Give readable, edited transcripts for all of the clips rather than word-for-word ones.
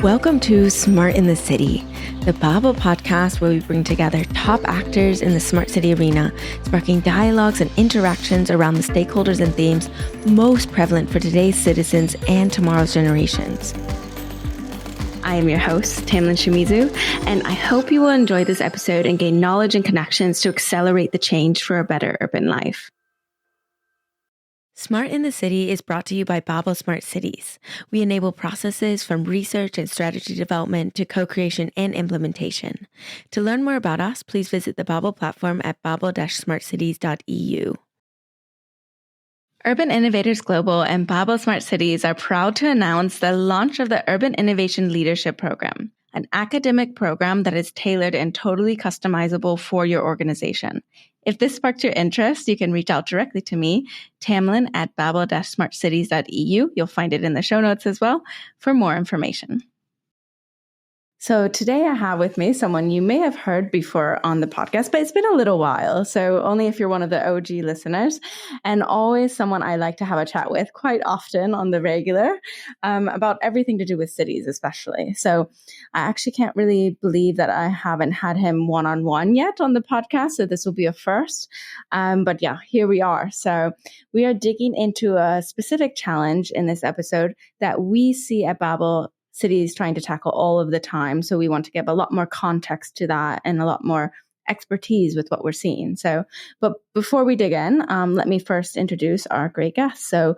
Welcome to Smart in the City, the BABLE podcast where we bring together top actors in the smart city arena, sparking dialogues and interactions around the stakeholders and themes most prevalent for today's citizens and tomorrow's generations. I am your host, Tamlin Shimizu, and I hope you will enjoy this episode and gain knowledge and connections to accelerate the change for a better urban life. Smart in the City is brought to you by BABLE Smart Cities. We enable processes from research and strategy development to co-creation and implementation. To learn more about us, please visit the BABLE platform at bable-smartcities.eu. Urban Innovators Global and BABLE Smart Cities are proud to announce the launch of the Urban Innovation Leadership Program, an academic program that is tailored and totally customizable for your organization. If this sparked your interest, you can reach out directly to me, Tamlin at bable-smartcities.eu. You'll find it in the show notes as well for more information. So today I have with me someone you may have heard before on the podcast, but it's been a little while. So only if you're one of the OG listeners, and always someone I like to have a chat with quite often on the regular about everything to do with cities, especially. So I actually can't really believe that I haven't had him one-on-one yet on the podcast. So this will be a first. But yeah, here we are. So we are digging into a specific challenge in this episode that we see at BABLE cities trying to tackle all of the time. So we want to give a lot more context to that and a lot more expertise with what we're seeing. So, but before we dig in, let me first introduce our great guest. So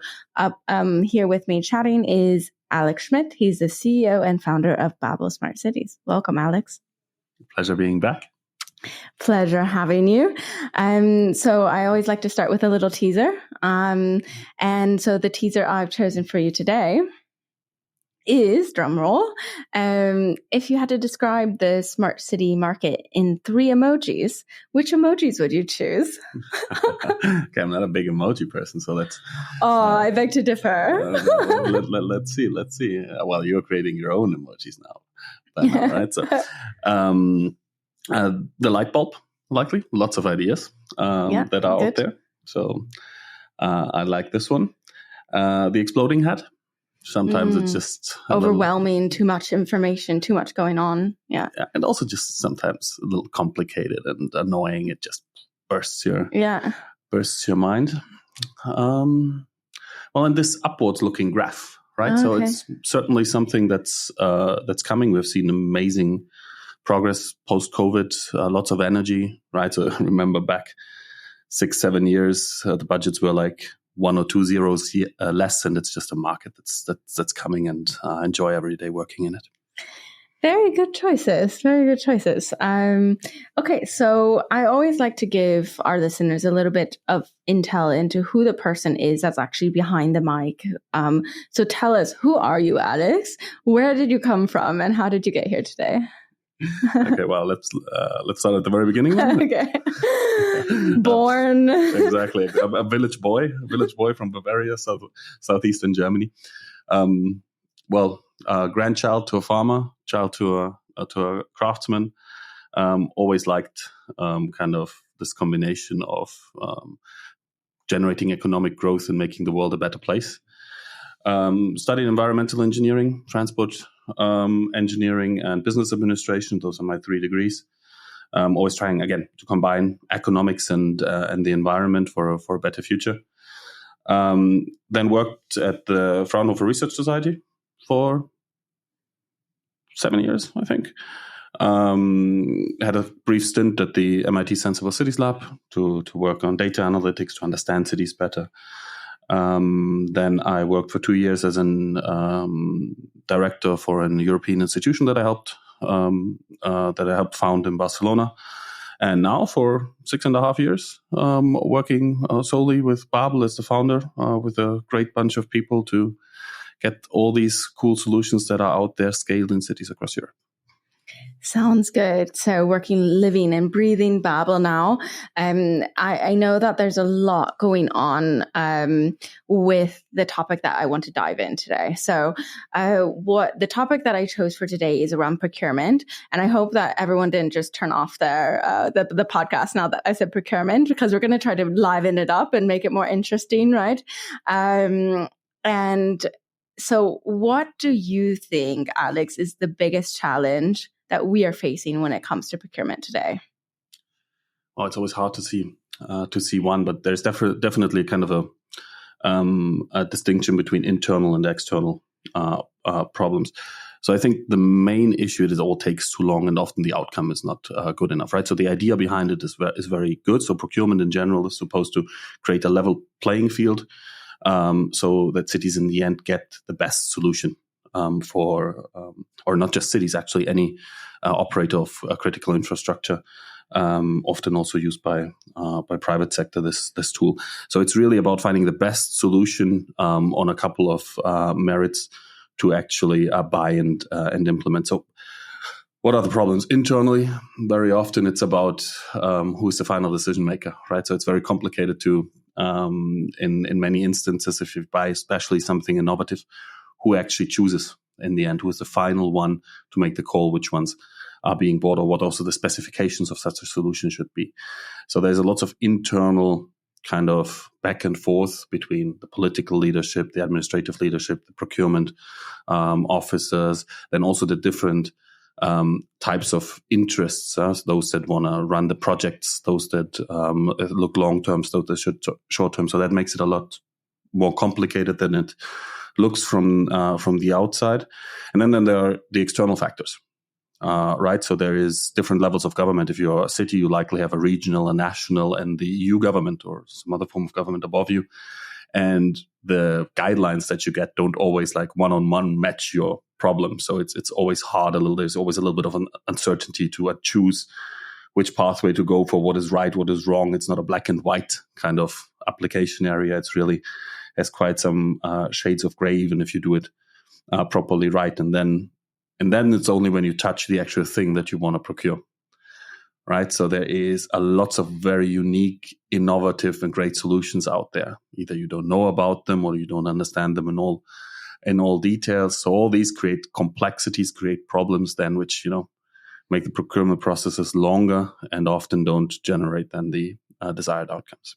here with me chatting is Alex Schmidt. He's the CEO and founder of BABLE Smart Cities. Welcome, Alex. Pleasure being back. Pleasure having you. So I always like to start with a little teaser. And so the teaser I've chosen for you today is, drumroll, if you had to describe the smart city market in 3 emojis, which emojis would you choose? Okay, I'm not a big emoji person, so let's... I beg to differ. Let's see. Well, you're creating your own emojis now, right? So, the light bulb, likely. Lots of ideas that are out there. So I like this one. The exploding head. Sometimes it's just overwhelming, too much information, too much going on. Yeah. And also just sometimes a little complicated and annoying. It just bursts your mind. Well, and this upwards looking graph, right? Okay. So it's certainly something that's coming. We've seen amazing progress post-COVID, lots of energy, right? So remember back 6-7 years, the budgets were like 1 or 2 zeros less, and it's just a market that's coming, and enjoy every day working in it. Very good choices. Okay, so I always like to give our listeners a little bit of intel into who the person is that's actually behind the mic. So tell us, who are you, Alex? Where did you come from, and how did you get here today? Okay, well, let's start at the very beginning. Okay. Born exactly a village boy from Bavaria, southeastern Germany. Grandchild to a farmer, child to a craftsman. Always liked kind of this combination of generating economic growth and making the world a better place. Studied environmental engineering, transport engineering, and business administration. Those are my 3 degrees. Always trying, again, to combine economics and the environment for a better future. Then worked at the Fraunhofer Research Society for 7 years, I think. Had a brief stint at the MIT Sensible Cities Lab to work on data analytics to understand cities better. Then I worked for 2 years as an director for an European institution that I helped found in Barcelona, and now for 6.5 years, working solely with BABLE as the founder, with a great bunch of people to get all these cool solutions that are out there scaled in cities across Europe. Sounds good. So working, living and breathing BABLE now. I know that there's a lot going on with the topic that I want to dive in today. So what the topic that I chose for today is around procurement. And I hope that everyone didn't just turn off the podcast now that I said procurement, because we're going to try to liven it up and make it more interesting, right? And So what do you think, Alex, is the biggest challenge that we are facing when it comes to procurement today? Oh, it's always hard to see one, but there's definitely kind of a distinction between internal and external problems. So I think the main issue is it all takes too long, and often the outcome is not good enough, right? So the idea behind it is very good. So procurement in general is supposed to create a level playing field, so that cities in the end get the best solution or not just cities, actually any operator of critical infrastructure. Often also used by private sector, this tool. So it's really about finding the best solution on a couple of merits to actually buy and implement. So what are the problems internally? Very often it's about who is the final decision maker, right? So it's very complicated to, in many instances, if you buy especially something innovative, who actually chooses in the end, who is the final one to make the call, which ones are being bought, or what also the specifications of such a solution should be. So there's a lot of internal kind of back and forth between the political leadership, the administrative leadership, the procurement officers, then also the different types of interests, those that want to run the projects, those that look long-term, those that should short-term. So that makes it a lot more complicated than it looks from the outside. And then there are the external factors. Right. So there is different levels of government. If you're a city, you likely have a regional, a national, and the EU government or some other form of government above you. And the guidelines that you get don't always like one-on-one match your problem. So it's always hard a little. There's always a little bit of an uncertainty to choose which pathway to go for, what is right, what is wrong. It's not a black and white kind of application area. It's really has quite some shades of gray, even if you do it properly right. And then it's only when you touch the actual thing that you want to procure, right? So there is a lots of very unique, innovative, and great solutions out there. Either you don't know about them or you don't understand them in all details. So all these create complexities, create problems then, which, make the procurement processes longer and often don't generate then the desired outcomes.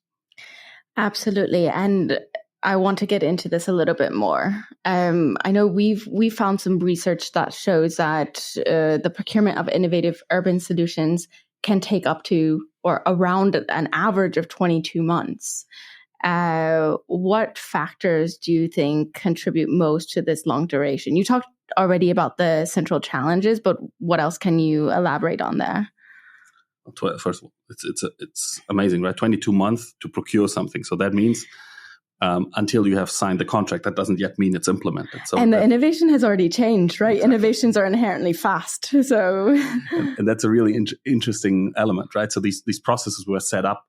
Absolutely. And I want to get into this a little bit more. I know we found some research that shows that the procurement of innovative urban solutions can take up to or around an average of 22 months. What factors do you think contribute most to this long duration? You talked already about the central challenges, but what else can you elaborate on there? First of all, it's amazing, right? 22 months to procure something. So that means until you have signed the contract, that doesn't yet mean it's implemented. So and the innovation has already changed, right? Exactly. Innovations are inherently fast. So, and that's a really interesting element, right? So these processes were set up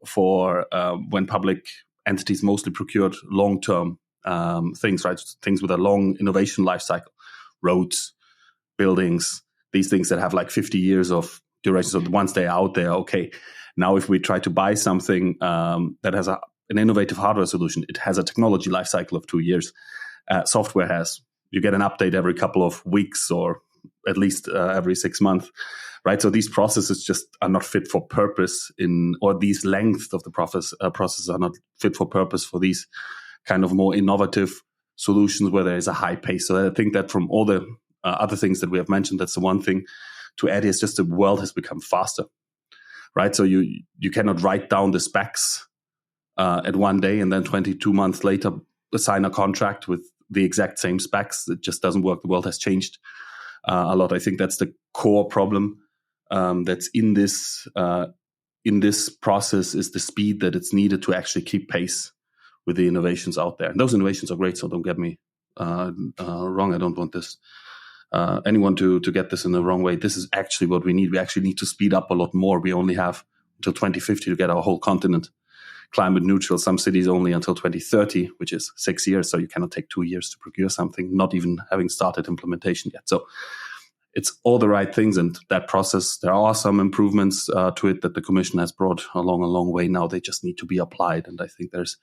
for when public entities mostly procured long-term things, right? Things with a long innovation life cycle, roads, buildings, these things that have like 50 years of duration. So once they're out there, okay. Now, if we try to buy something that has an innovative hardware solution, it has a technology life cycle of 2 years. Software you get an update every couple of weeks or at least every 6 months, right? So these processes just are not fit for purpose or these lengths of the processes are not fit for purpose for these kind of more innovative solutions where there is a high pace. So I think that from all the other things that we have mentioned, that's the one thing to add is just the world has become faster, right? So you cannot write down the specs at one day and then 22 months later sign a contract with the exact same specs. It just doesn't work. The world has changed a lot. I think that's the core problem that's in this process is the speed that it's needed to actually keep pace with the innovations out there. And those innovations are great, so don't get me wrong. I don't want this anyone to get this in the wrong way. This is actually what we need. We actually need to speed up a lot more. We only have until 2050 to get our whole continent climate neutral. Some cities only until 2030, which is 6 years. So you cannot take 2 years to procure something, not even having started implementation yet. So it's all the right things. And that process, there are some improvements to it that the Commission has brought along a long way now. They just need to be applied. And I think there's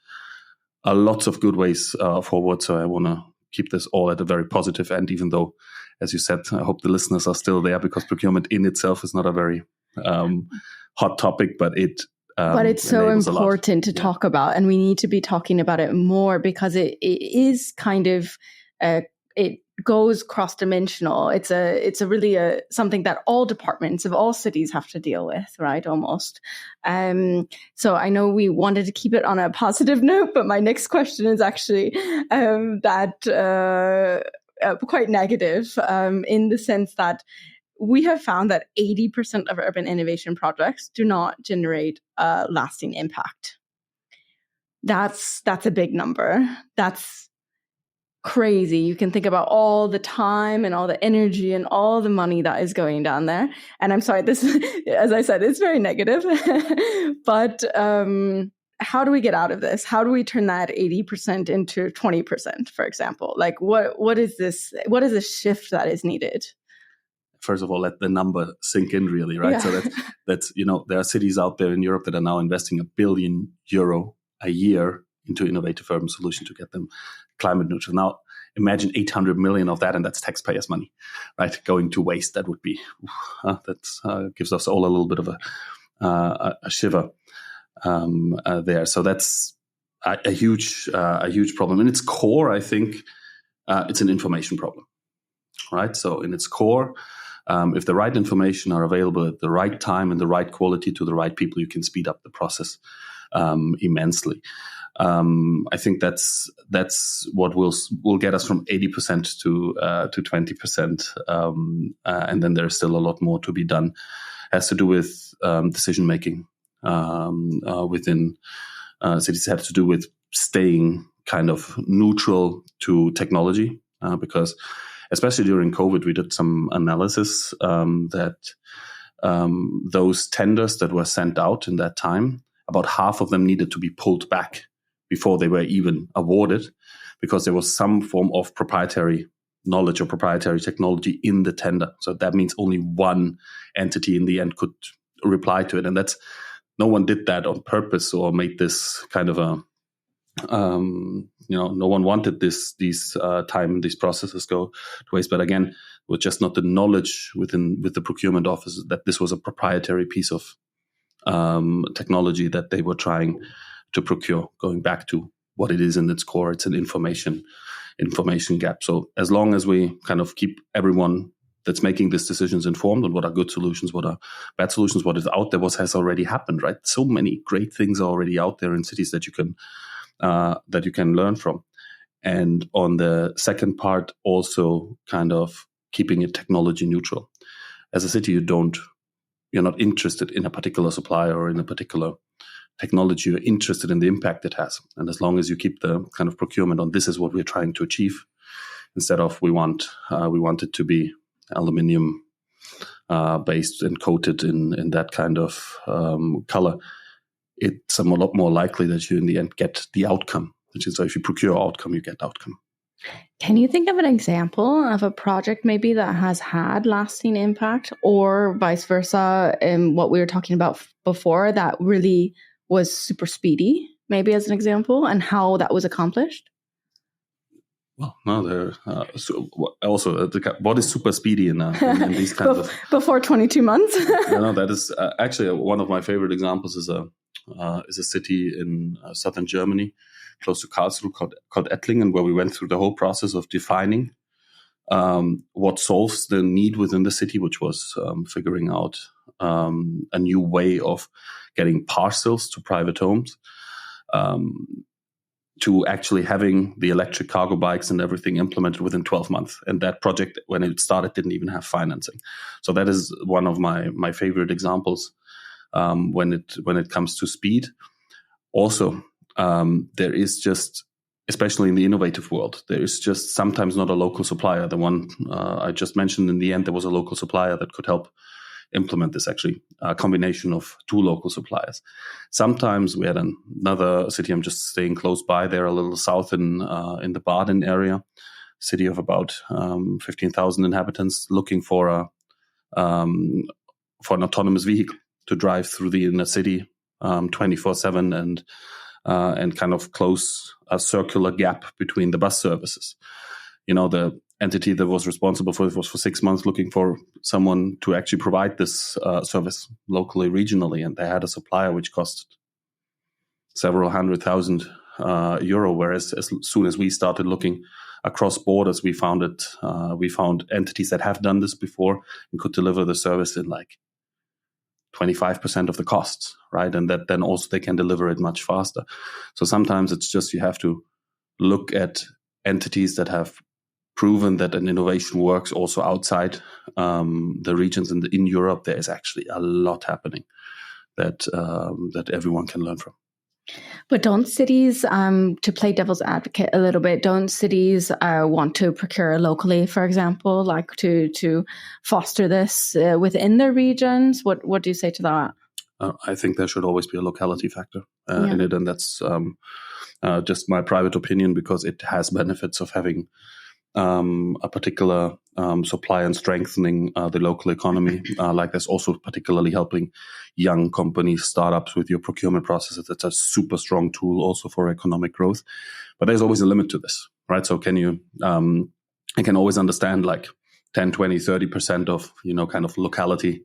a lots of good ways forward. So I want to keep this all at a very positive end, even though, as you said, I hope the listeners are still there because procurement in itself is not a very hot topic, but it But it's so important to talk about, and we need to be talking about it more because it is kind of it goes cross-dimensional. It's really something that all departments of all cities have to deal with, right? Almost. So I know we wanted to keep it on a positive note, but my next question is actually quite negative in the sense that we have found that 80% of urban innovation projects do not generate a lasting impact. That's a big number. That's crazy. You can think about all the time and all the energy and all the money that is going down there. And I'm sorry, this, as I said, it's very negative. But how do we get out of this? How do we turn that 80% into 20%, for example? Like, what is this? What is the shift that is needed? First of all, let the number sink in, really, right? Yeah. So that's there are cities out there in Europe that are now investing €1 billion a year into innovative urban solutions to get them climate neutral. Now, imagine 800 million of that, and that's taxpayers' money, right? Going to waste. That would be that gives us all a little bit of a shiver there. So that's a huge problem. In its core, I think it's an information problem, right? So in its core, if the right information are available at the right time and the right quality to the right people, you can speed up the process immensely. I think that's what will get us from 80% to 20%, and then there's still a lot more to be done. It has to do with decision making within cities. It has to do with staying kind of neutral to technology, because especially during COVID, we did some analysis that those tenders that were sent out in that time, about half of them needed to be pulled back before they were even awarded, because there was some form of proprietary knowledge or proprietary technology in the tender. So that means only one entity in the end could reply to it. And that's, no one did that on purpose or made this kind of a, no one wanted these time and these processes go to waste. But again, with just not the knowledge with the procurement office that this was a proprietary piece of technology that they were trying to procure, going back to what it is in its core. It's an information gap. So as long as we kind of keep everyone that's making these decisions informed on what are good solutions, what are bad solutions, what is out there, what has already happened, right? So many great things are already out there in cities that you can learn from. And on the second part, also kind of keeping it technology neutral. As a city, you're not interested in a particular supplier or in a particular technology. You're interested in the impact it has. And as long as you keep the kind of procurement on this is what we're trying to achieve, instead of we want it to be aluminium based and coated in that kind of color, it's a lot more likely that you in the end get the outcome. So if you procure outcome, you get outcome. Can you think of an example of a project maybe that has had lasting impact, or vice versa, what we were talking about before that really was super speedy, maybe as an example, and how that was accomplished? Well, no, also what is super speedy in these kinds of before 22 months. That is actually one of my favorite examples. Is a city in southern Germany, close to Karlsruhe, called Ettlingen, where we went through the whole process of defining what solves the need within the city, which was figuring out a new way of getting parcels to private homes, to actually having the electric cargo bikes and everything implemented within 12 months. And that project, when it started, didn't even have financing. So that is one of my favorite examples when it comes to speed. Also, there is just, especially in the innovative world, there is just sometimes not a local supplier. The one I just mentioned, in the end, there was a local supplier that could help implement this, actually, a combination of two local suppliers. Sometimes we had another city, I'm just staying close by there, a little south in the Baden area, city of about 15,000 inhabitants, looking for an autonomous vehicle to drive through the inner city 24/7 and kind of close a circular gap between the bus services. The entity that was responsible for it was for 6 months looking for someone to actually provide this service locally, regionally, and they had a supplier which cost several $100,000 euro. Whereas as soon as we started looking across borders, we found entities that have done this before and could deliver the service in like 25% of the costs, right? And that then also they can deliver it much faster. So sometimes it's just you have to look at entities that have proven that an innovation works also outside the regions. And in Europe, there is actually a lot happening that everyone can learn from. But don't cities, to play devil's advocate a little bit, don't cities want to procure locally, for example, like to foster this within their regions? What do you say to that? I think there should always be a locality factor in it, and that's just my private opinion, because it has benefits of having a particular supply and strengthening the local economy. Like there's also particularly helping young companies, startups with your procurement processes. That's a super strong tool also for economic growth. But there's always a limit to this, right? So I can always understand like 10, 20, 30% of, kind of locality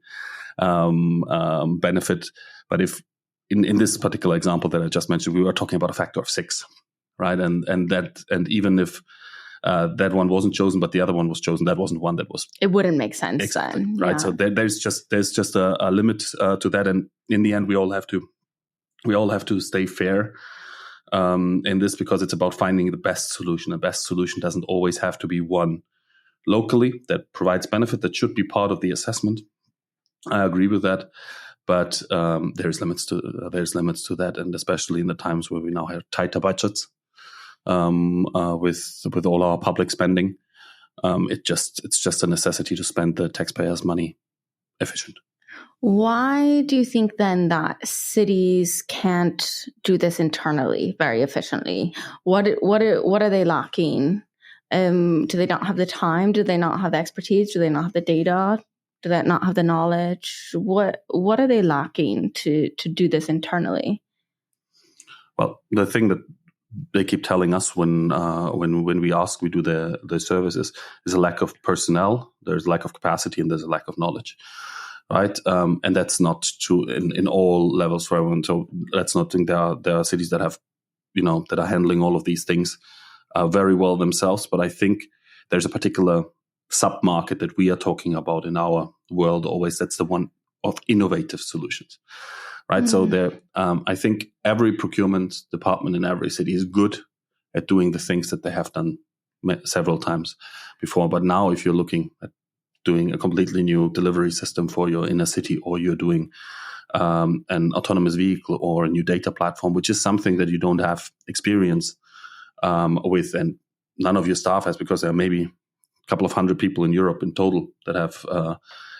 benefit. But if in this particular example that I just mentioned, we were talking about a factor of 6, right? And even if that one wasn't chosen, but the other one was chosen, that wasn't one that was. It wouldn't make sense exactly, then, right? So there's just a limit to that, and in the end, we all have to stay fair in this, because it's about finding the best solution. The best solution doesn't always have to be one locally that provides benefit. That should be part of the assessment. I agree with that, but there's limits to that, and especially in the times where we now have tighter budgets. With all our public spending, it's just a necessity to spend the taxpayers' money efficient. Why do you think then that cities can't do this internally very efficiently? What are they lacking? Do they not have the time? Do they not have the expertise? Do they not have the data? Do they not have the knowledge? What are they lacking to do this internally? Well, the thing that they keep telling us when we ask, we do the services, is a lack of personnel. There's a lack of capacity, and there's a lack of knowledge, right? And that's not true in all levels for everyone. So let's not think there are cities that have, that are handling all of these things very well themselves. But I think there's a particular sub-market that we are talking about in our world always. That's the one of innovative solutions. Right. Mm-hmm. So I think every procurement department in every city is good at doing the things that they have done several times before. But now if you're looking at doing a completely new delivery system for your inner city, or you're doing an autonomous vehicle or a new data platform, which is something that you don't have experience with, and none of your staff has, because there are maybe a couple of hundred people in Europe in total that have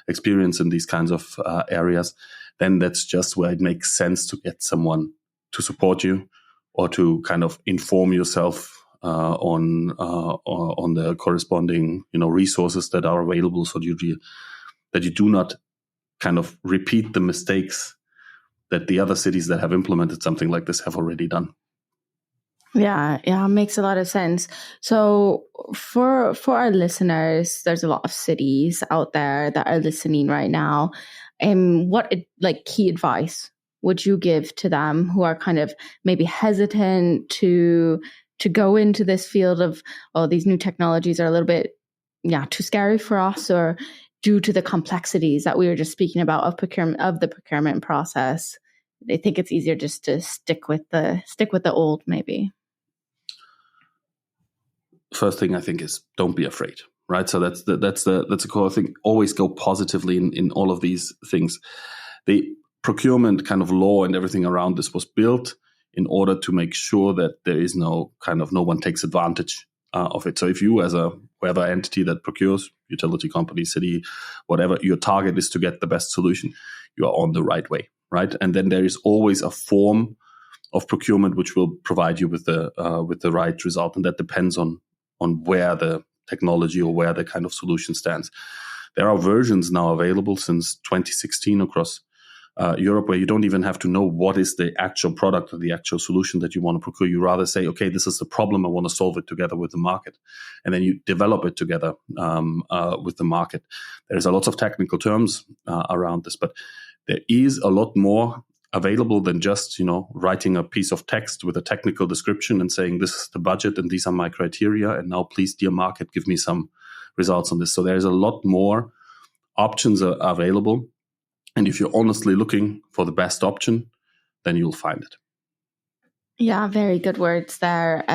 experience in these kinds of areas, then that's just where it makes sense to get someone to support you, or to kind of inform yourself on the corresponding resources that are available, so that you do not kind of repeat the mistakes that the other cities that have implemented something like this have already done. Yeah, makes a lot of sense. So for our listeners, there's a lot of cities out there that are listening right now. What key advice would you give to them who are kind of maybe hesitant to go into this field of, these new technologies are a little bit too scary for us, or due to the complexities that we were just speaking about of the procurement process, they think it's easier just to stick with the old maybe? First thing I think is don't be afraid, right? So that's the core thing. Always go positively in all of these things. The procurement kind of law and everything around this was built in order to make sure that there is no one takes advantage of it. So if you, as whatever entity that procures, utility company, city, whatever, your target is to get the best solution, you are on the right way, right? And then there is always a form of procurement which will provide you with the right result, and that depends on where the technology or where the kind of solution stands. There are versions now available since 2016 across Europe, where you don't even have to know what is the actual product or the actual solution that you want to procure. You rather say, okay, this is the problem. I want to solve it together with the market. And then you develop it together with the market. There's a lot of technical terms around this, but there is a lot more available than just, writing a piece of text with a technical description and saying, this is the budget and these are my criteria. And now please, dear market, give me some results on this. So there's a lot more options available. And if you're honestly looking for the best option, then you'll find it. Yeah, very good words there.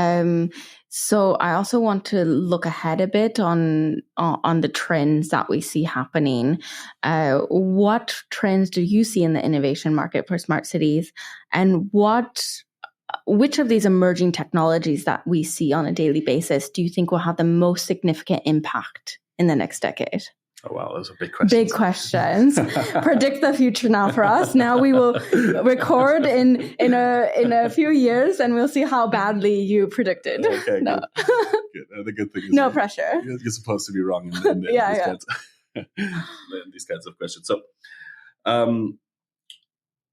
So I also want to look ahead a bit on the trends that we see happening. What trends do you see in the innovation market for smart cities? And which of these emerging technologies that we see on a daily basis do you think will have the most significant impact in the next decade? Oh, wow, those are big questions. Big questions. Predict the future now for us. Now we will record in a few years and we'll see how badly you predicted. Okay, no. Good. The good thing is no pressure. You're supposed to be wrong in these kinds of questions. So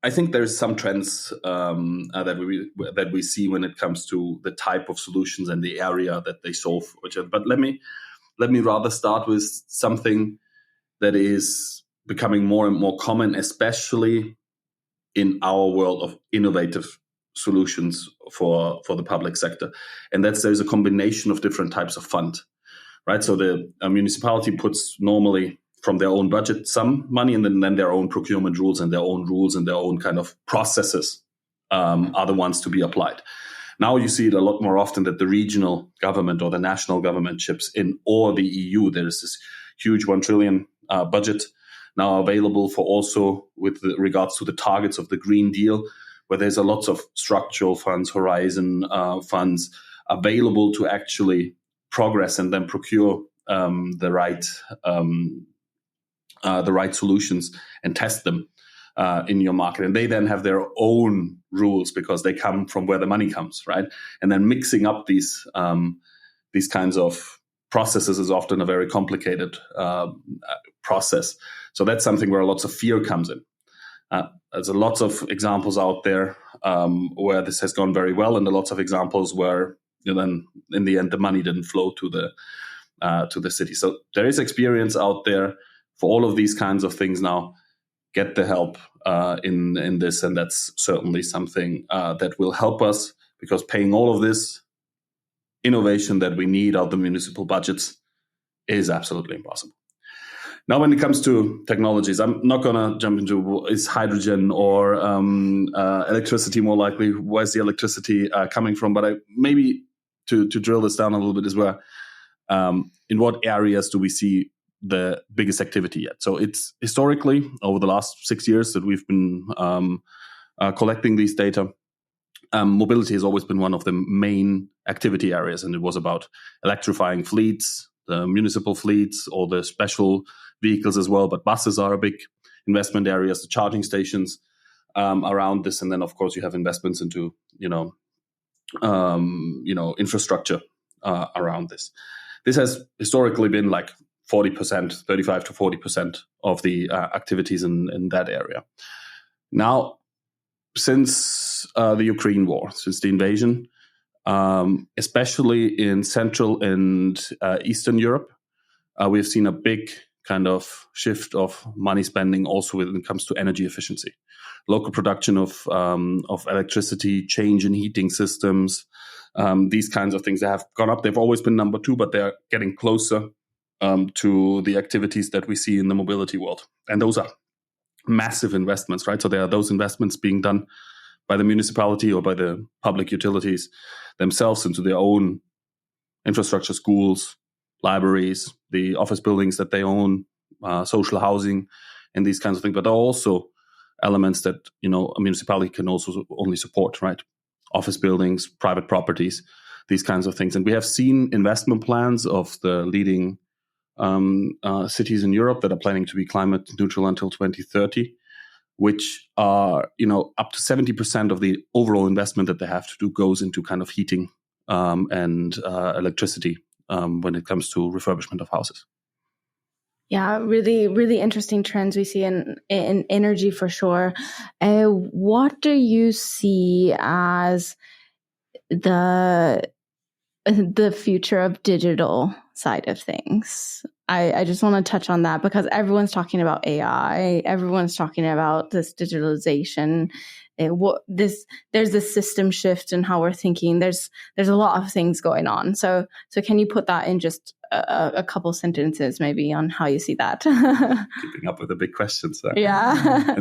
I think there's some trends that we see when it comes to the type of solutions and the area that they solve. But let me rather start with something that is becoming more and more common, especially in our world of innovative solutions for the public sector. And that's there's a combination of different types of fund, right? So the municipality puts normally from their own budget some money, and then their own procurement rules and their own kind of processes are the ones to be applied. Now you see it a lot more often that the regional government or the national government chips in, or the EU. There is this huge 1 trillion budget now available for also with regards to the targets of the Green Deal, where there's a lot of structural funds, horizon funds available to actually progress and then procure the right solutions and test them in your market. And they then have their own rules because they come from where the money comes, right? And then mixing up these kinds of processes is often a very complicated process. So that's something where lots of fear comes in. There's a lots of examples out there where this has gone very well, and a lots of examples where then in the end the money didn't flow to the city. So there is experience out there for all of these kinds of things now. Get the help in this, and that's certainly something that will help us, because paying all of this innovation that we need out of the municipal budgets is absolutely impossible. Now, when it comes to technologies, I'm not going to jump into is hydrogen or electricity more likely. Where's the electricity coming from? But maybe to drill this down a little bit is where in what areas do we see the biggest activity yet? So it's historically over the last 6 years that we've been collecting these data. Mobility has always been one of the main activity areas, and it was about electrifying fleets, the municipal fleets, or the special vehicles as well. But buses are a big investment areas, the charging stations around this, and then of course you have investments into infrastructure around this. This has historically been like 40%, 35 to 40% of the activities in that area. Now, since the Ukraine war, since the invasion, especially in Central and Eastern Europe, we've seen a big kind of shift of money spending also when it comes to energy efficiency. Local production of electricity, change in heating systems, these kinds of things that have gone up. They've always been number two, but they're getting closer to the activities that we see in the mobility world. And those are massive investments, right? So there are those investments being done by the municipality or by the public utilities themselves into their own infrastructure, schools, libraries, the office buildings that they own, social housing, and these kinds of things. But there are also elements that, a municipality can also only support, right? Office buildings, private properties, these kinds of things. And we have seen investment plans of the leading cities in Europe that are planning to be climate neutral until 2030, which are, up to 70% of the overall investment that they have to do goes into kind of heating and electricity when it comes to refurbishment of houses. Yeah, really, really interesting trends we see in energy for sure. What do you see as the future of digital side of things? I just want to touch on that because everyone's talking about AI. Everyone's talking about this digitalization. There's this system shift in how we're thinking. There's a lot of things going on. So can you put that in just a couple sentences maybe on how you see that? Keeping up with the big questions there. Yeah.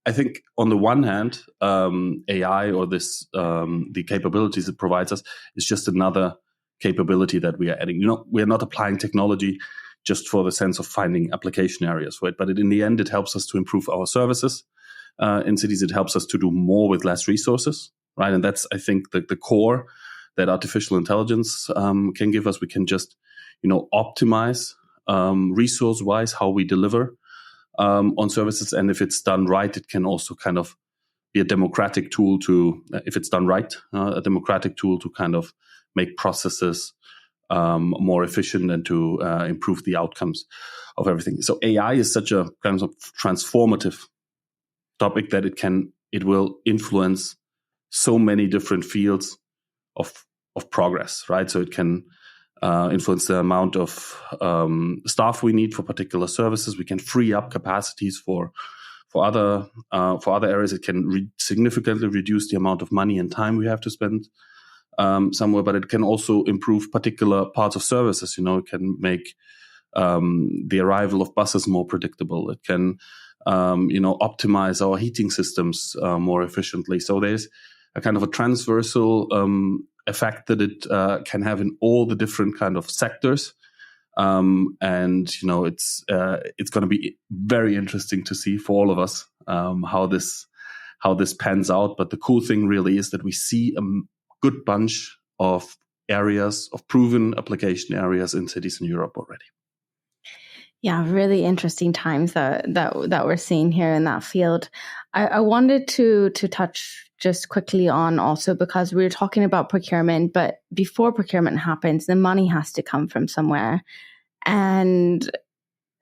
I think on the one hand, AI or the capabilities it provides us is just another capability that we are adding. We are not applying technology just for the sense of finding application areas for it, but in the end, it helps us to improve our services in cities. It helps us to do more with less resources, right? And that's, I think, the core that artificial intelligence can give us. We can just, optimize resource-wise how we deliver on services. And if it's done right, it can also kind of be a democratic tool if it's done right, a democratic tool to kind of make processes more efficient and to improve the outcomes of everything. So AI is such a kind of transformative topic that it will influence so many different fields of progress, right? So it can influence the amount of staff we need for particular services. We can free up capacities for other areas. It can significantly reduce the amount of money and time we have to spend somewhere, but it can also improve particular parts of services. It can make the arrival of buses more predictable. It can, optimize our heating systems more efficiently. So there's a kind of a transversal effect that it can have in all the different kind of sectors. And it's going to be very interesting to see for all of us how this pans out. But the cool thing really is that we see a good bunch of areas of proven application areas in cities in Europe already. Yeah, really interesting times that we're seeing here in that field. I wanted to touch just quickly on also, because we were talking about procurement, but before procurement happens, the money has to come from somewhere. And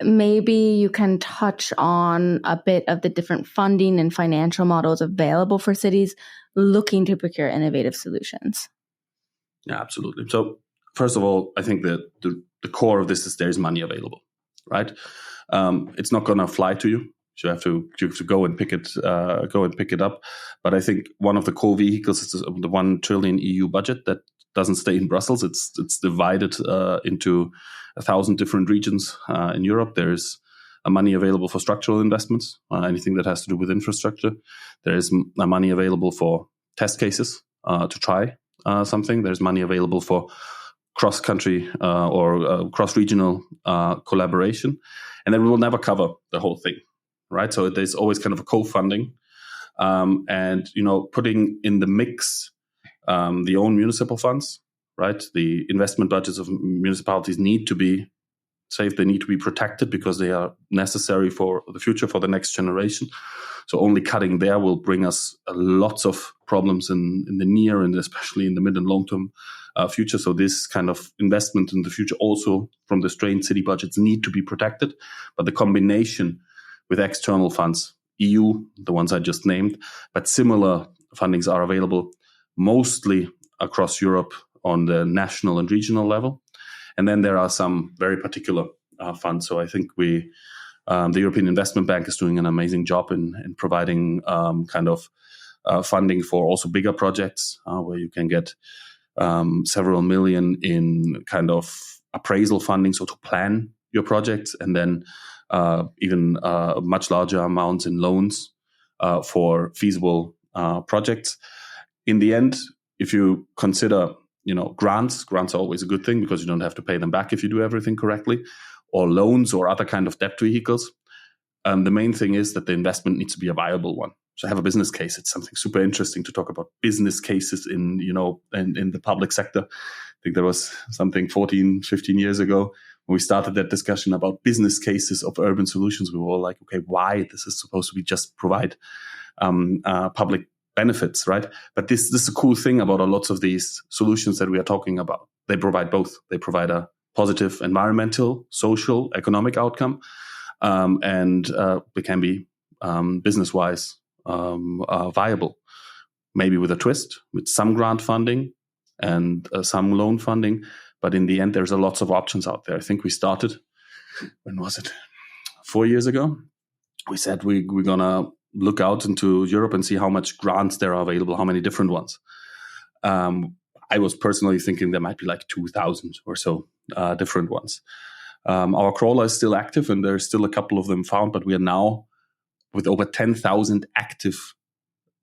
maybe you can touch on a bit of the different funding and financial models available for cities looking to procure innovative solutions. Yeah, absolutely. So first of all, I think that the core of this is there's money available, right? It's not going to fly to you. You have to go and pick it up. But I think one of the core vehicles is the 1 trillion EU budget that doesn't stay in Brussels. It's divided into 1,000 different regions in Europe. There's money available for structural investments, anything that has to do with infrastructure. There is money available for test cases to try something. There's money available for cross-country or cross-regional collaboration. And then we will never cover the whole thing, right? So there's always kind of a co-funding and, putting in the mix the own municipal funds, right? The investment budgets of municipalities need to be safe. They need to be protected because they are necessary for the future, for the next generation. So only cutting there will bring us lots of problems in the near and especially in the mid and long-term future. So this kind of investment in the future also from the strained city budgets need to be protected. But the combination with external funds, EU, the ones I just named, but similar fundings are available mostly across Europe on the national and regional level. And then there are some very particular funds. So I think the European Investment Bank is doing an amazing job in providing funding for also bigger projects where you can get several million in kind of appraisal funding, so to plan your projects, and then even much larger amounts in loans for feasible projects. In the end, if you consider grants are always a good thing because you don't have to pay them back if you do everything correctly, or loans or other kind of debt vehicles. The main thing is that the investment needs to be a viable one. So have a business case. It's something super interesting to talk about business cases in the public sector. I think there was something 14, 15 years ago when we started that discussion about business cases of urban solutions. We were all like, okay, why? This is supposed to be just provide public benefits, right? But this is a cool thing about a lot of these solutions that we are talking about. They provide both. They provide a positive environmental, social, economic outcome, and it can be business-wise viable. Maybe with a twist, with some grant funding and some loan funding. But in the end, there's lots of options out there. I think we started, when was it? 4 years ago. We said we're going to look out into Europe and see how much grants there are available, how many different ones. I was personally thinking there might be like 2,000 or so different ones. Our crawler is still active and there's still a couple of them found, but we are now with over 10,000 active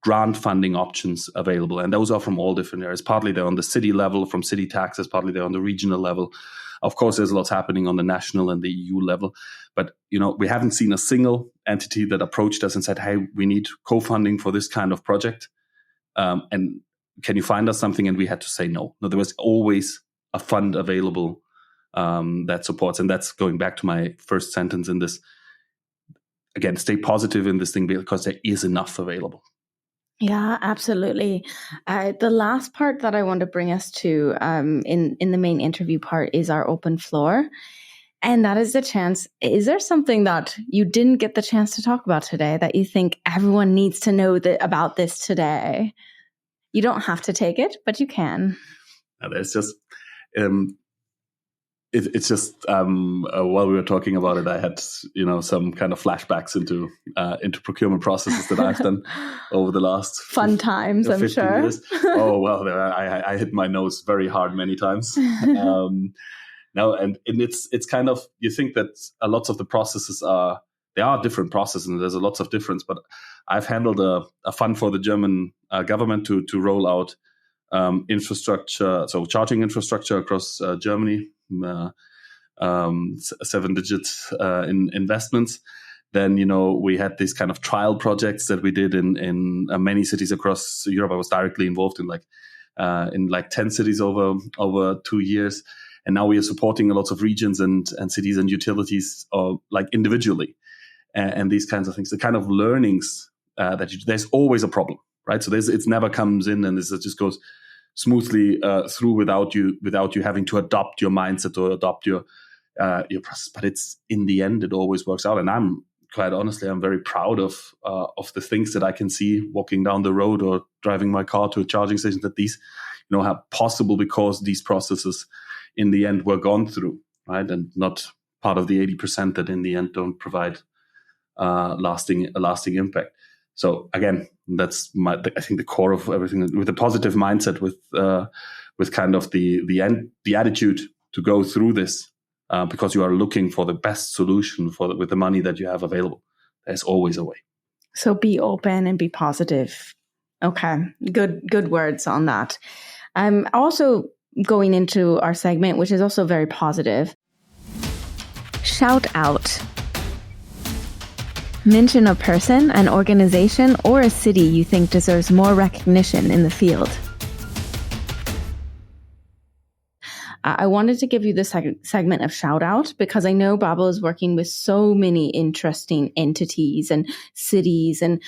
grant funding options available. And those are from all different areas. Partly they're on the city level from city taxes, partly they're on the regional level. Of course, there's lots happening on the national and the EU level. But, we haven't seen a single entity that approached us and said, hey, we need co-funding for this kind of project. And can you find us something? And we had to say no. No, there was always a fund available that supports. And that's going back to my first sentence in this. Again, stay positive in this thing because there is enough available. Yeah, absolutely. The last part that I want to bring us to in the main interview part is our open floor. And that is the chance. Is there something that you didn't get the chance to talk about today that you think everyone needs to know about this today? You don't have to take it, but you can. There's just... It's just while we were talking about it, I had some kind of flashbacks into procurement processes that I've done over the last fun times. I'm sure. Years. Oh well, I hit my nose very hard many times. No, and it's kind of, you think that a lot of the processes are different processes and there's a lots of difference. But I've handled a fund for the German government to roll out infrastructure, so charging infrastructure across Germany. 7-digit in investments. Then we had these kind of trial projects that we did in many cities across Europe. I was directly involved in 10 cities over 2 years, and now we are supporting a lot of regions and cities and utilities individually, and these kinds of things. The kind of learnings there's always a problem, right? So it never comes in and it just goes smoothly through without you having to adopt your mindset or adopt your process. But it's in the end, it always works out. And I'm very proud of the things that I can see walking down the road or driving my car to a charging station, that these are possible because these processes in the end were gone through, right? And not part of the 80% that in the end don't provide a lasting impact. So again, that's I think the core of everything, with a positive mindset, with kind of the attitude to go through this, because you are looking for the best solution with the money that you have available. There's always a way. So be open and be positive. Okay, good words on that. Also going into our segment, which is also very positive. Shout out. Mention a person, an organization, or a city you think deserves more recognition in the field. I wanted to give you this segment of shout out because I know BABLE is working with so many interesting entities and cities and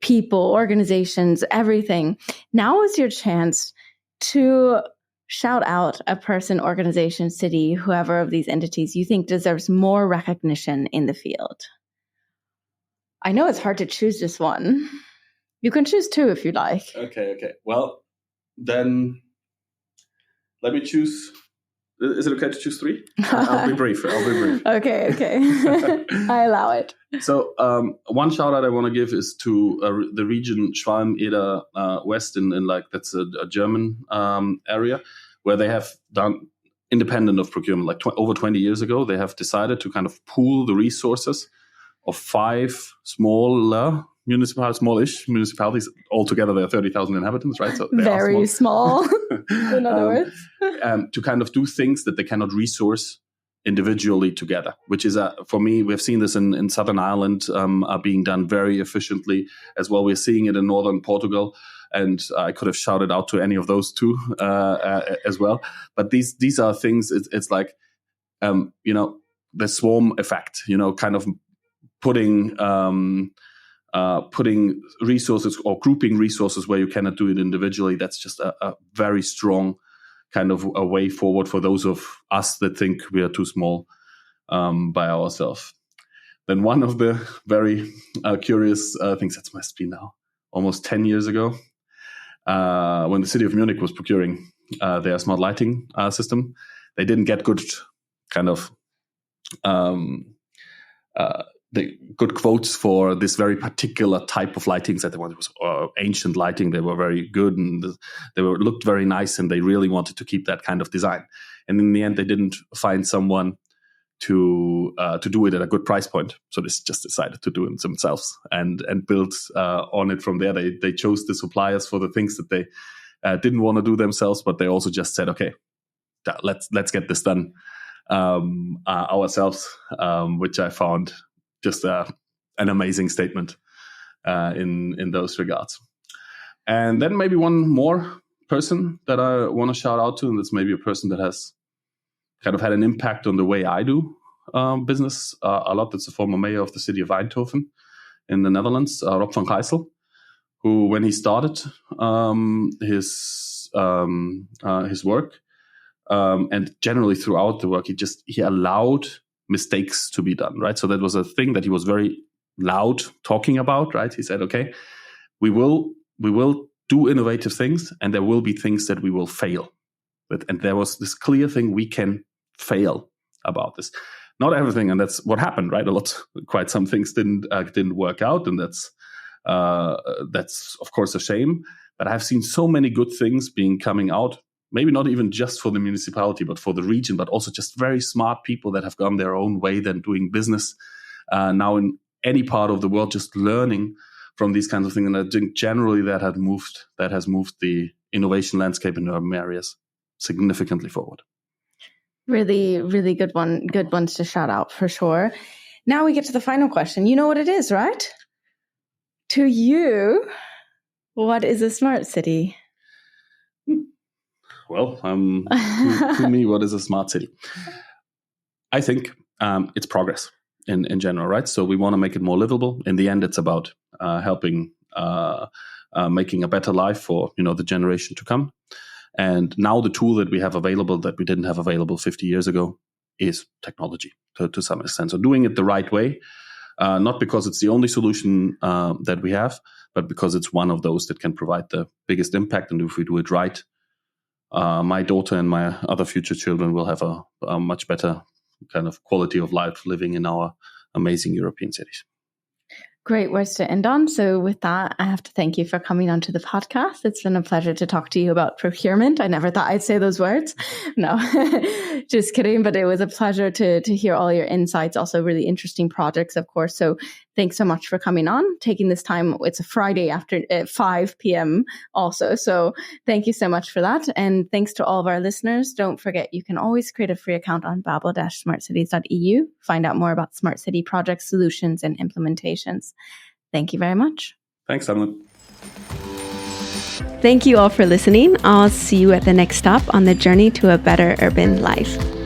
people, organizations, everything. Now is your chance to shout out a person, organization, city, whoever of these entities you think deserves more recognition in the field. I know it's hard to choose just one. You can choose two if you like. Okay. Well, then let me choose. Is it okay to choose three? I'll be brief. Okay. I allow it. So one shout out I want to give is to the region Schwalm-Eder West in that's a German area, where they have done independent of procurement, over 20 years ago. They have decided to kind of pool the resources of 5 smallish municipalities. Altogether, there are 30,000 inhabitants, right? So very small. In other words, to kind of do things that they cannot resource individually together, which is for me, we've seen this in Southern Ireland are being done very efficiently as well. We're seeing it in Northern Portugal, and I could have shouted out to any of those two as well. But these are things. It's like the swarm effect. Kind of putting resources or grouping resources where you cannot do it individually. That's just a very strong kind of a way forward for those of us that think we are too small by ourselves. Then one of the very curious things, that must be now almost 10 years ago, when the city of Munich was procuring their smart lighting system, they didn't get good kind of the good quotes for this very particular type of lightings that they wanted. It was ancient lighting. They were very good and they looked very nice, and they really wanted to keep that kind of design. And in the end, they didn't find someone to do it at a good price point. So they just decided to do it themselves and build on it from there. They chose the suppliers for the things that they didn't want to do themselves, but they also just said, okay, let's get this done ourselves, which I found just an amazing statement in those regards. And then maybe one more person that I want to shout out to, and that's maybe a person that has kind of had an impact on the way I do business a lot. That's the former mayor of the city of Eindhoven in the Netherlands, Rob van Gijsel, who, when he started his work, and generally throughout the work, he allowed mistakes to be done, right? So that was a thing that he was very loud talking about, right? He said, okay, we will do innovative things, and there will be things that we will fail. And there was this clear thing, we can fail about this. Not everything, and that's what happened, right? Quite some things didn't work out, and that's of course a shame. But I've seen so many good things coming out, maybe not even just for the municipality, but for the region, but also just very smart people that have gone their own way then doing business now in any part of the world, just learning from these kinds of things. And I think generally that has moved the innovation landscape in urban areas significantly forward. Really, really good ones to shout out for sure. Now we get to the final question. You know what it is, right? To you, what is a smart city? Well, to me, what is a smart city? I think it's progress in general, right? So we want to make it more livable. In the end, it's about helping making a better life for the generation to come. And now the tool that we have available that we didn't have available 50 years ago is technology to some extent. So doing it the right way, not because it's the only solution that we have, but because it's one of those that can provide the biggest impact. And if we do it right, my daughter and my other future children will have a much better kind of quality of life living in our amazing European cities. Great words to end on. So with that, I have to thank you for coming onto the podcast. It's been a pleasure to talk to you about procurement. I never thought I'd say those words. No, just kidding. But it was a pleasure to hear all your insights. Also really interesting projects, of course. So thanks so much for coming on, taking this time. It's a Friday after 5 p.m. also. So thank you so much for that. And thanks to all of our listeners. Don't forget, you can always create a free account on BABLE-smartcities.eu. Find out more about smart city projects, solutions, and implementations. Thank you very much. Thanks, Emily. Thank you all for listening. I'll see you at the next stop on the journey to a better urban life.